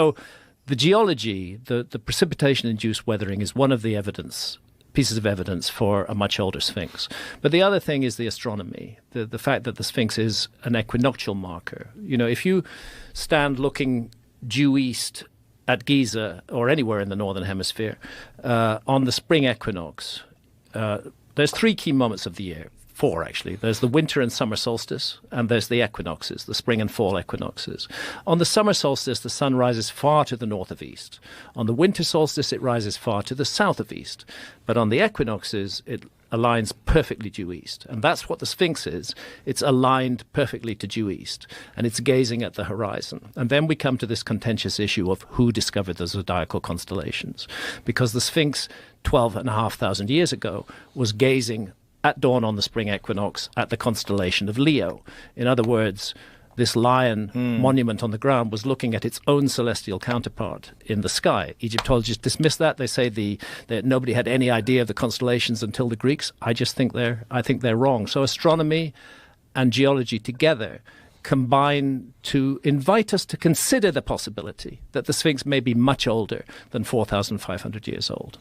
So the geology, the precipitation-induced weathering is one of the pieces of evidence for a much older Sphinx. But the other thing is the astronomy, the fact that the Sphinx is an equinoctial marker. You know, if you stand looking due east at Giza or anywhere in the northern hemisphere on the spring equinox, there's three key moments of the year. Four, actually. There's the winter and summer solstice, and there's the equinoxes, the spring and fall equinoxes. On the summer solstice, the sun rises far to the north of east. On the winter solstice, it rises far to the south of east. But on the equinoxes, it aligns perfectly due east. And that's what the Sphinx is. It's aligned perfectly to due east, and it's gazing at the horizon. And then we come to this contentious issue of who discovered the zodiacal constellations. Because the Sphinx, 12,500 years ago, was gazing at dawn on the spring equinox at the constellation of Leo. In other words, this lion monument on the ground was looking at its own celestial counterpart in the sky. Egyptologists dismiss that. They say that nobody had any idea of the constellations until the Greeks. I think they're wrong. So astronomy and geology together combine to invite us to consider the possibility that the Sphinx may be much older than 4,500 years old.